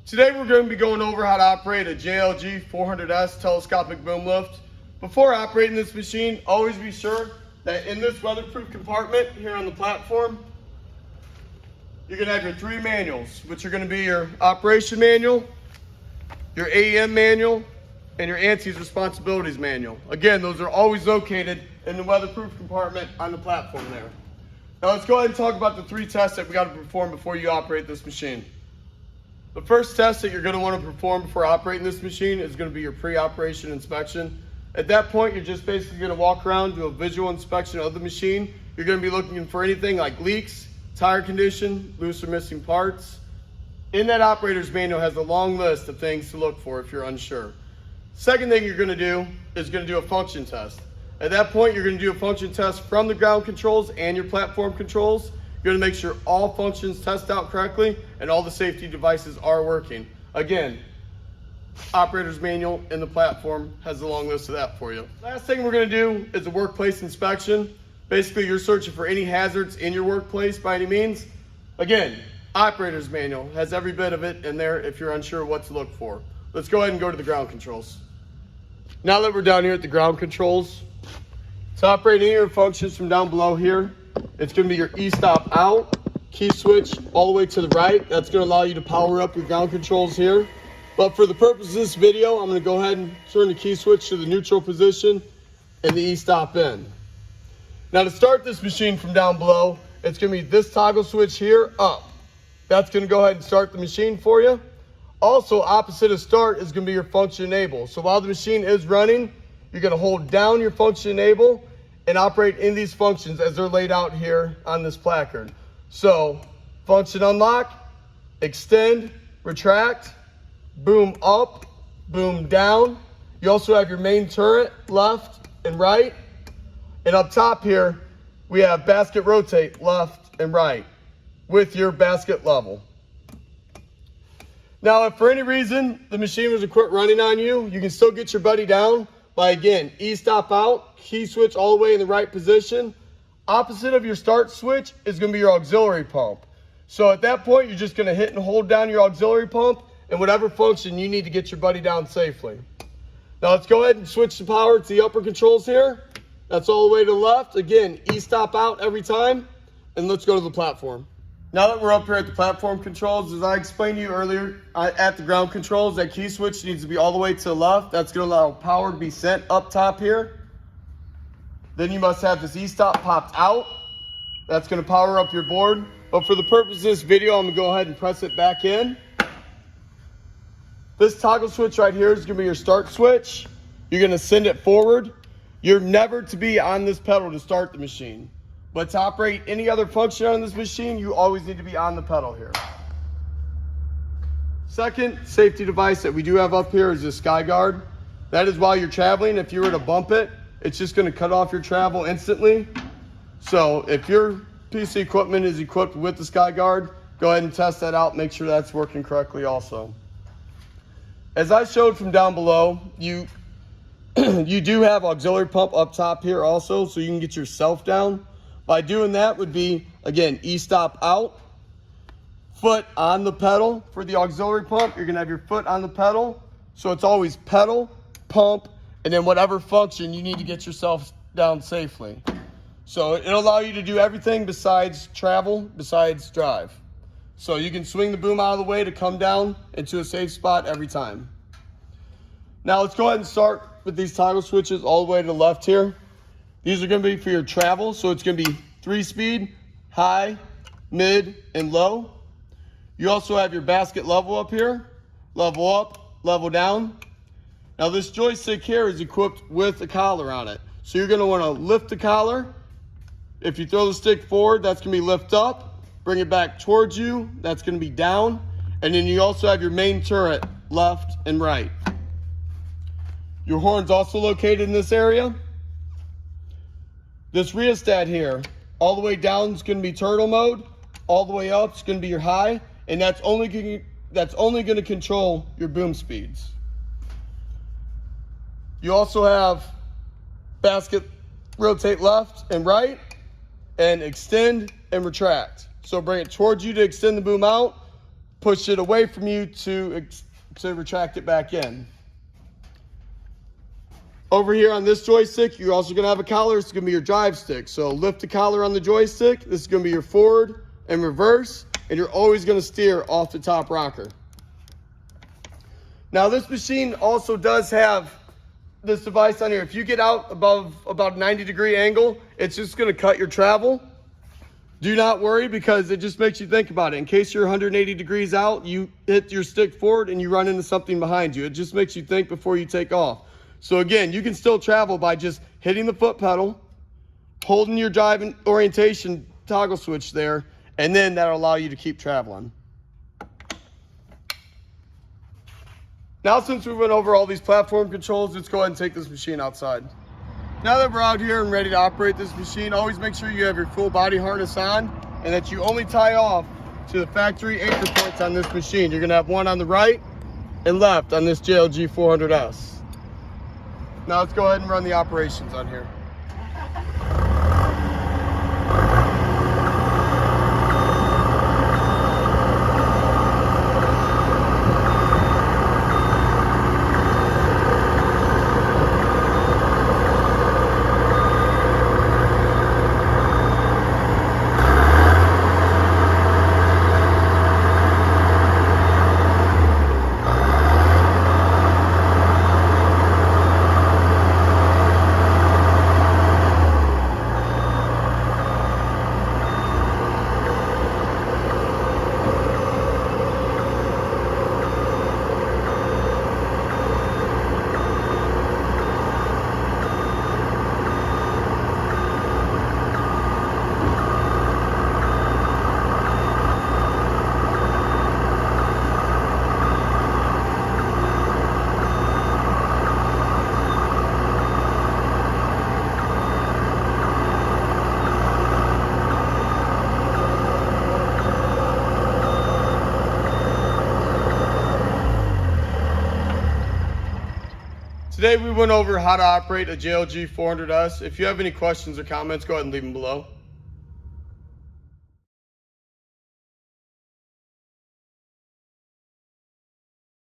Today we're going to be going over how to operate a JLG 400S telescopic boom lift. Before operating this machine, always be sure that in this weatherproof compartment here on the platform, you're going to have your three manuals, which are going to be your operation manual, your AEM manual, and your ANSI's responsibilities manual. Again, those are always located in the weatherproof compartment on the platform there. Now let's go ahead and talk about the three tests that we got to perform before you operate this machine. The first test that you're going to want to perform before operating this machine is going to be your pre-operation inspection. At that point, you're just basically going to walk around, do a visual inspection of the machine. You're going to be looking for anything like leaks, tire condition, loose or missing parts. In that operator's manual has a long list of things to look for if you're unsure. Second thing you're going to do is going to do a function test. At that point, you're going to do a function test from the ground controls and your platform controls. You're going to make sure all functions test out correctly and all the safety devices are working. Again, operator's manual in the platform has a long list of that for you. Last thing we're going to do is a workplace inspection. Basically, you're searching for any hazards in your workplace by any means. Again, operator's manual has every bit of it in there if you're unsure what to look for. Let's go ahead and go to the ground controls. Now that we're down here at the ground controls, to operate any of your functions from down below here, it's going to be your E-stop out, key switch all the way to the right. That's going to allow you to power up your ground controls here. But for the purpose of this video, I'm going to go ahead and turn the key switch to the neutral position and the E-stop in. Now to start this machine from down below, it's going to be this toggle switch here up. That's going to go ahead and start the machine for you. Also, opposite of start is going to be your function enable. So while the machine is running, you're going to hold down your function enable and operate in these functions as they're laid out here on this placard. So, function unlock, extend, retract, boom up, boom down. You also have your main turret, left and right. And up top here, we have basket rotate, left and right, with your basket level. Now, if for any reason the machine was to quit running on you, you can still get your buddy down by, again, E-stop out, key switch all the way in the right position. Opposite of your start switch is going to be your auxiliary pump. So at that point, you're just going to hit and hold down your auxiliary pump and whatever function you need to get your buddy down safely. Now let's go ahead and switch the power to the upper controls here. That's all the way to the left. Again, E-stop out every time. And let's go to the platform. Now that we're up here at the platform controls, as I explained to you earlier at the ground controls, that key switch needs to be all the way to the left. That's going to allow power to be sent up top here. Then you must have this E-stop popped out. That's going to power up your board. But for the purpose of this video, I'm going to go ahead and press it back in. This toggle switch right here is going to be your start switch. You're going to send it forward. You're never to be on this pedal to start the machine. But to operate any other function on this machine, you always need to be on the pedal here. Second safety device that we do have up here is the sky guard. That is while you're traveling, if you were to bump it, it's just going to cut off your travel instantly. So if your piece of equipment is equipped with the sky guard, go ahead and test that out. Make sure that's working correctly also. As I showed from down below, you do have auxiliary pump up top here also, so you can get yourself down. By doing that would be, again, E-stop out, foot on the pedal. For the auxiliary pump, you're going to have your foot on the pedal. So it's always pedal, pump, and then whatever function you need to get yourself down safely. So it'll allow you to do everything besides travel, besides drive. So you can swing the boom out of the way to come down into a safe spot every time. Now let's go ahead and start with these toggle switches all the way to the left here. These are going to be for your travel, so it's going to be 3-speed, high, mid, and low. You also have your basket level up here, level up, level down. Now this joystick here is equipped with a collar on it. So you're going to want to lift the collar. If you throw the stick forward, that's going to be lift up. Bring it back towards you, that's going to be down. And then you also have your main turret, left and right. Your horn's also located in this area. This rheostat here, all the way down is going to be turtle mode, all the way up is going to be your high, and that's only going to control your boom speeds. You also have basket rotate left and right, and extend and retract. So bring it towards you to extend the boom out, push it away from you to retract it back in. Over here on this joystick, you're also going to have a collar. It's going to be your drive stick. So lift the collar on the joystick. This is going to be your forward and reverse, and you're always going to steer off the top rocker. Now this machine also does have this device on here. If you get out above about a 90-degree angle, it's just going to cut your travel. Do not worry, because it just makes you think about it. In case you're 180 degrees out, you hit your stick forward and you run into something behind you. It just makes you think before you take off. So again, you can still travel by just hitting the foot pedal, holding your drive and orientation toggle switch there, and then that'll allow you to keep traveling. Now, since we went over all these platform controls, let's go ahead and take this machine outside. Now that we're out here and ready to operate this machine, always make sure you have your full body harness on and that you only tie off to the factory anchor points on this machine. You're going to have one on the right and left on this JLG 400S. Now let's go ahead and run the operations on here. Today we went over how to operate a JLG 400S. If you have any questions or comments, go ahead and leave them below.